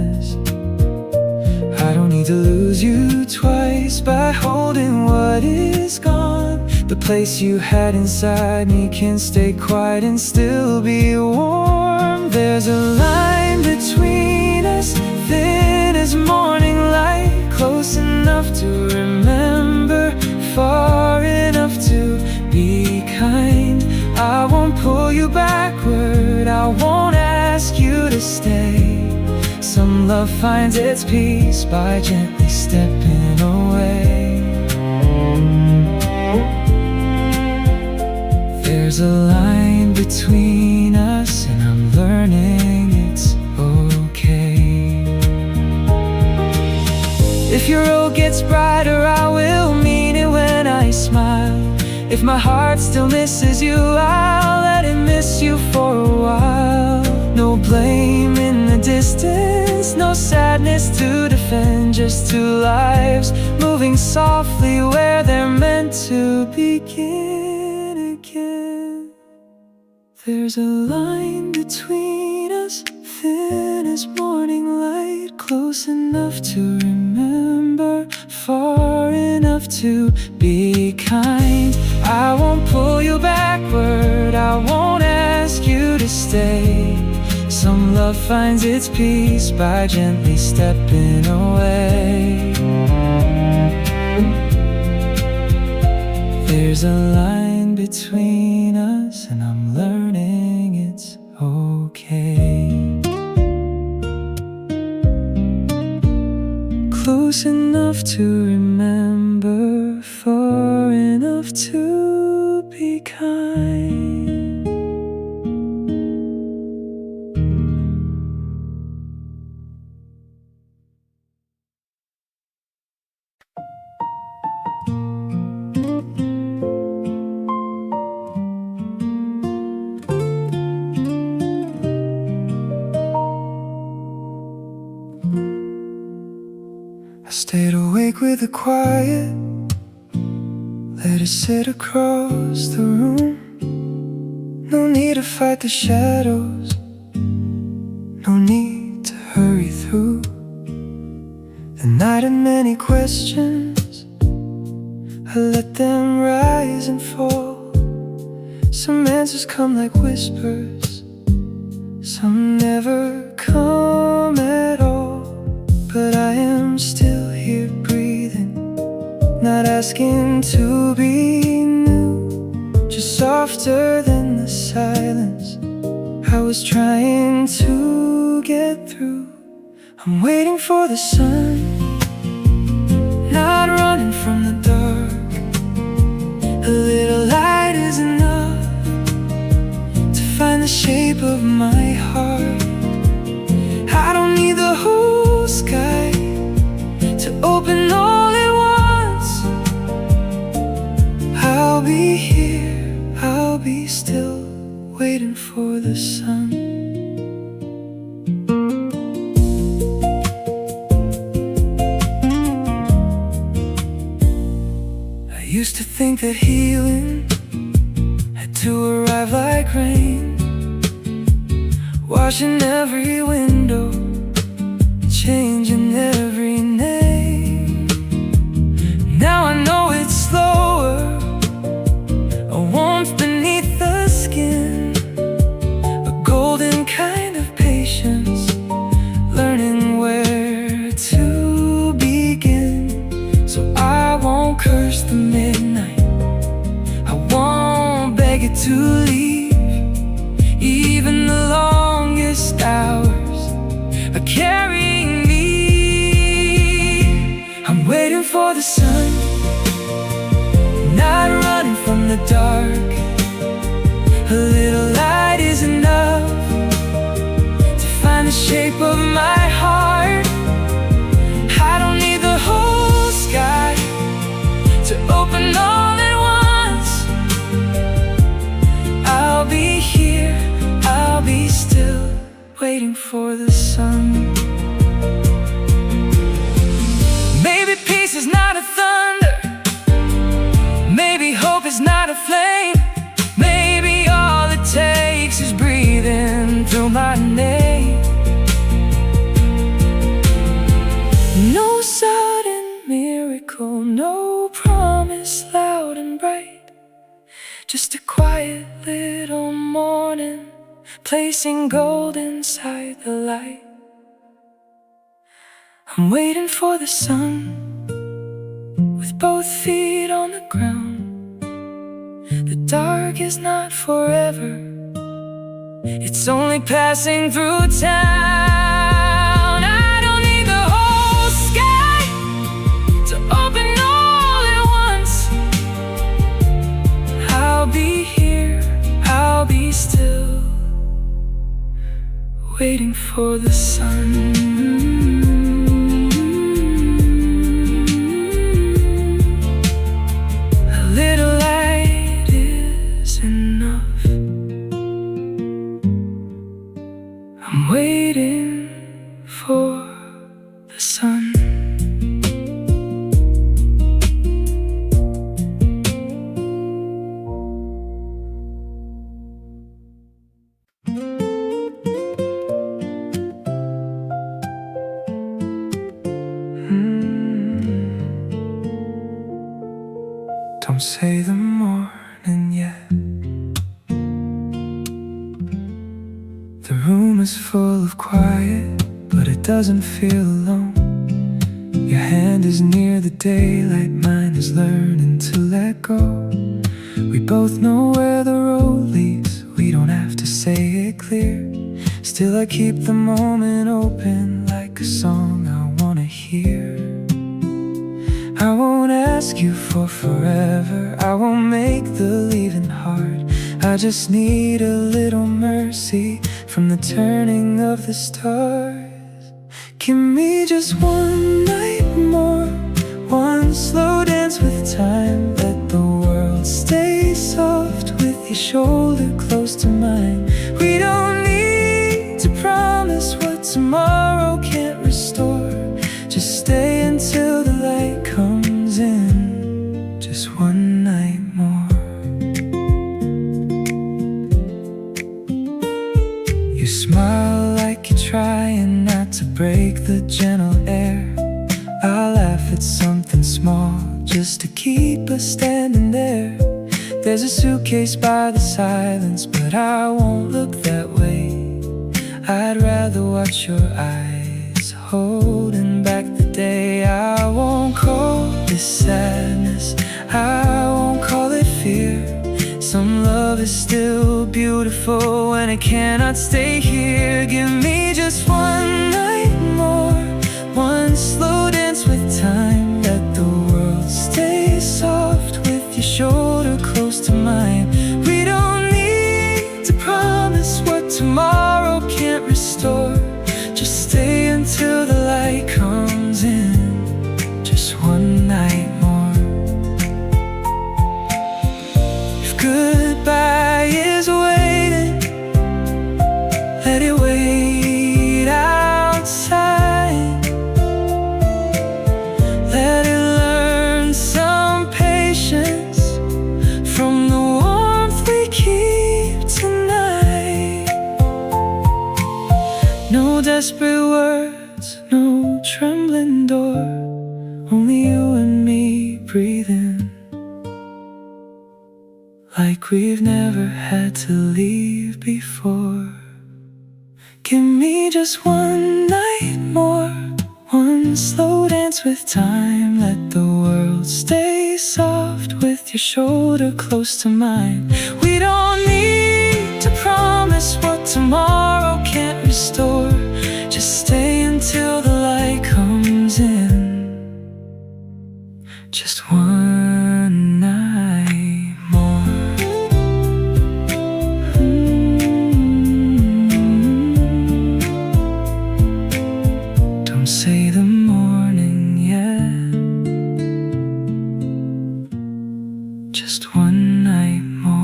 I don't need to lose you twice by holding what is gone. The place you had inside me can stay quiet and still be warm. There's a line between us, thin as morning light, close enough to remember, far enough to be kind. I won't pull you backward, I won't ask you to stay. Some love finds its peace by gently stepping away. There's a line between us, and I'm learning it's okay. If your road gets brighter, I will mean it when I smile. If my heart still misses you, I'll let it miss you for a while. No blame in the distance, no sadness to defend, just two lives moving softly where they're meant to begin again. There's a line between us, thin as morning light, close enough to remember, far enough to be kind. I won't pull you backward, I won't ask you to stay. Some love finds its peace by gently stepping away. There's a line between us, and I'm learning it's okay. Close enough to remember, far enough to be kind. I stayed awake with the quiet, let it sit across the room. No need to fight the shadows, no need to hurry through the night and many questions. I let them rise and fall. Some answers come like whispers, some never come at all. asking to be new, just softer than the silence I was trying to get through. I'm waiting for the sun, not running from the dark. A little light is enough to find the shape of my heart. I don't need the whole sky to open all at once. I'll be here, I'll be still, waiting for the sun. I used to think that healing had to arrive like rain, washing every window, changing every name. Now I know it's slower, a warmth beneath the skin, a golden kind of patience, learning where to begin. So I won't curse the midnight, I won't beg it to leave. Even the longest hours are carrying me. I'm waiting for the sun, not running from the dark. A little light is enough to find the shape of my heart. I don't need the whole sky to open all at once. I'll be here, I'll be still, waiting for the sun. Maybe peace is not a thunder, maybe hope is not a flame, maybe all it takes is breathing through my name. No sudden miracle, no promise loud and bright, just a quiet little morning, placing gold inside the light. I'm waiting for the sun, with both feet on the ground. The dark is not forever, it's only passing through town. I don't need the whole sky to open all at once. I'll be here, I'll be still, waiting for the sun. A little light is enough. I'm waiting for the sun. Don't say the morning yet. The room is full of quiet, but it doesn't feel alone. Your hand is near the daylight, mine is learning to let go. We both know where the road leads, we don't have to say it clear. Still I keep the moment open like a song I wanna hear. I won't ask you for forever, I won't make the leaving hard. I just need a little mercy from the turning of the stars. Give me just one night more, one slow dance with time. Let the world stay soft with your shoulder close to mine. We don't need to promise what tomorrow can't restore. Just stay until the light comes in, just one night more. You smile like you're trying not to break the gentle air. I laugh at something small just to keep us standing there. There's a suitcase by the silence, but I won't look that way. I'd rather watch your eyes holding back the day. I won't call this sadness, painful when I cannot stay here. Give me just one night more, one slow dance with time. Let the world stay soft with your shoulder close to mine. We don't need to promise what tomorrow can't restore. Just stay until the light comes in. Just one night more. If goodbye is waiting, let it wait outside. Let it learn some patience from the warmth we keep tonight. No desperate words, no trembling door, only you and me breathing like we've never had to leave before. Give me just one night more, one slow dance with time. Let the world stay soft with your shoulder close to mine. We don't need to promise what tomorrow can't restore. Just stay until the light comes in. Just one night more. Don't say the morning yet. Just one night more.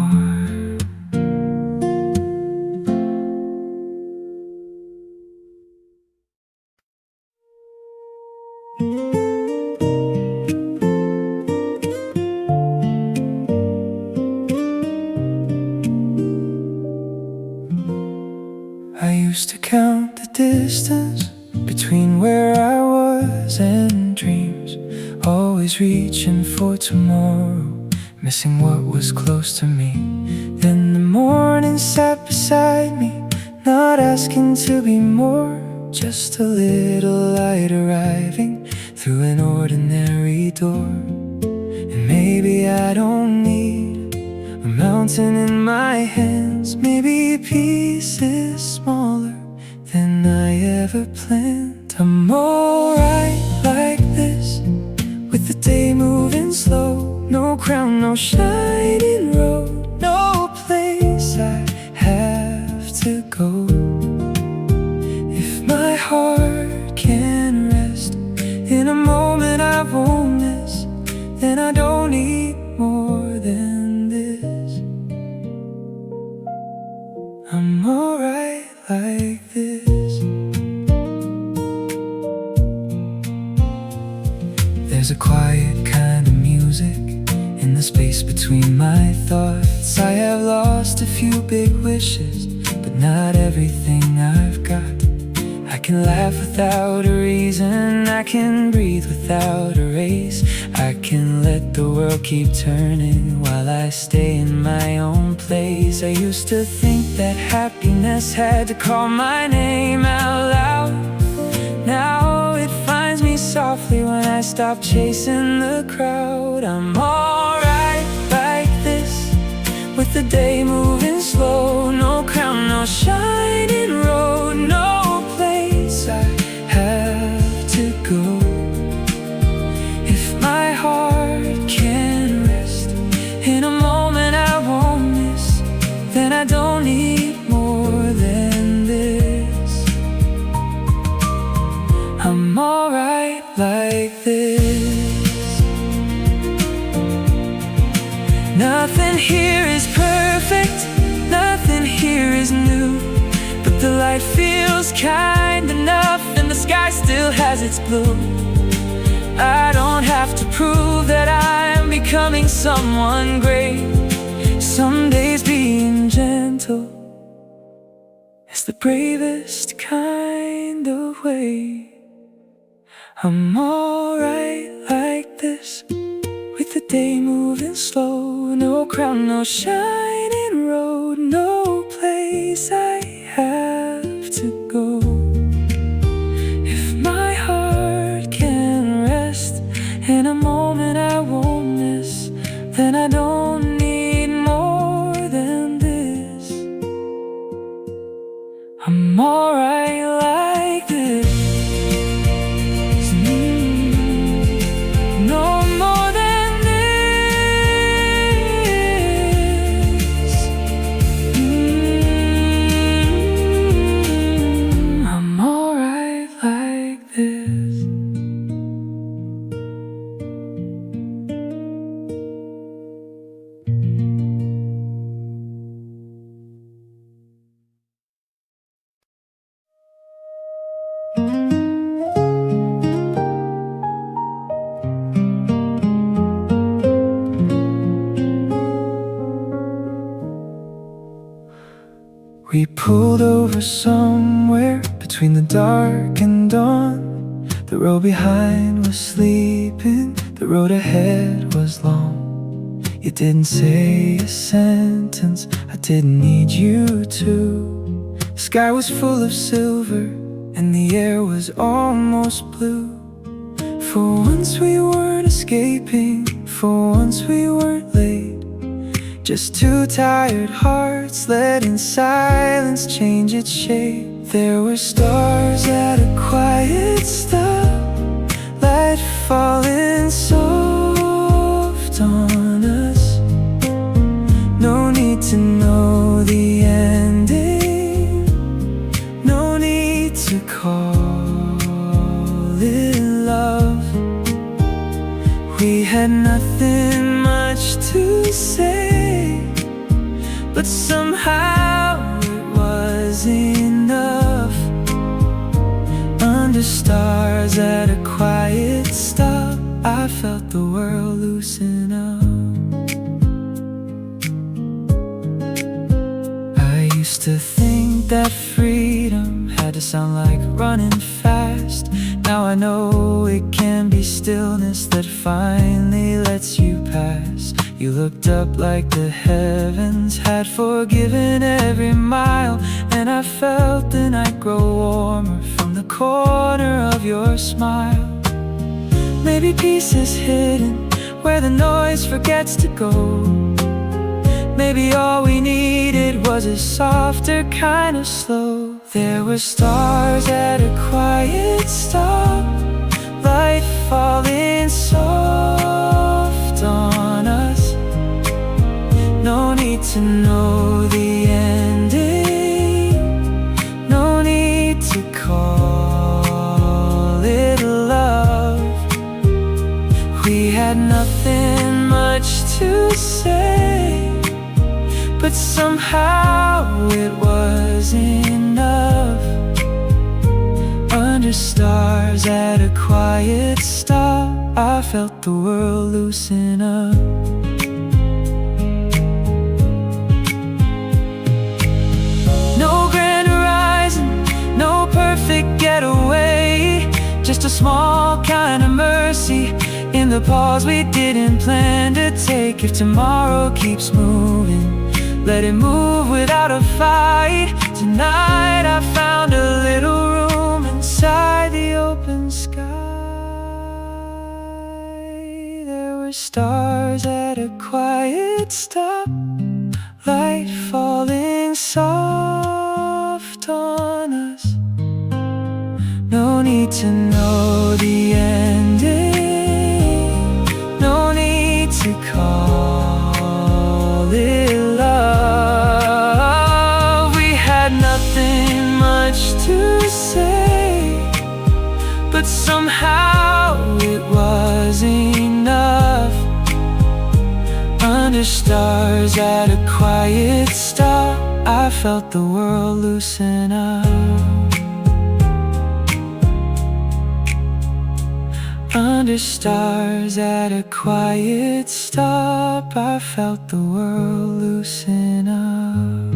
I used to count the distance between where I was and dreams, always reaching for tomorrow, missing what was close to me. Then the morning sat beside me, not asking to be more, just a little light arriving through an ordinary door. And maybe I don't need a mountain in my hands, maybe peace is smaller than I ever planned. I'm alright like this, with the day moving slow. No crown, no shining road, no place I have to go. If my heart can rest in a moment I won't miss, then I don't need more than this. I'm alright like this. There's a quiet kind of music in the space between my thoughts. I have lost a few big wishes, but not everything I've got. I can laugh without a reason, I can breathe without a race. I can let the world keep turning while I stay in my own place. I used to think that happiness had to call my name out loud. Now it finds me softly when I stop chasing the crowd. I'm alright like this, with the day moving slow. No crown, no shining road, no place I have to go. If my heart can rest in a moment I won't miss, then I don't need more than this. I'm alright like this. Nothing here is perfect, nothing here is new, but the light feels kind enough and the sky still has its blue. I don't have to prove that I'm becoming someone great. Some days being gentle is the bravest kind of way. I'm alright like this, with the day moving slow. No crown, no shining road, no place I have to go. If my heart can rest in a moment I won't miss, then I don't need more than this. alright like this. No more than this. I'm alright like this. We pulled over somewhere between the dark and dawn. The road behind was sleeping, the road ahead was long. You didn't say a sentence, I didn't need you to. The sky was full of silver and the air was almost blue. For once we weren't escaping, for once we weren't late. Just two tired hearts letting silence change its shape. There were stars at a quiet stop, light falling soft on us. No need to know the ending, no need to call it love. We had nothing much to say, but somehow it was enough. Under stars at a quiet stop, I felt the world loosen up. I used to think that freedom had to sound like running fast. Now I know it can be stillness that finally lets you pass. You looked up like the heavens had forgiven every mile, and I felt the night grow warmer from the corner of your smile. Maybe peace is hidden where the noise forgets to go. Maybe all we needed was a softer kind of slow. There were stars at a quiet stop, light falling soft on us. No need to know the ending, no need to call it love. We had nothing much to say, but somehow it was enough. Under stars at a quiet stop, I felt the world loosen up. No grand horizon, no perfect getaway, just a small kind of mercy in the pause we didn't plan to take. If tomorrow keeps moving, let it move without a fight. Tonight I found a little room inside the open sky. There were stars at a quiet stop, light falling soft on us. No need to know the ending, no need to call it love. We had nothing much to say, but somehow it was enough. Under stars at a quiet stop, I felt the world loosen up. Under stars at a quiet stop, I felt the world loosen up.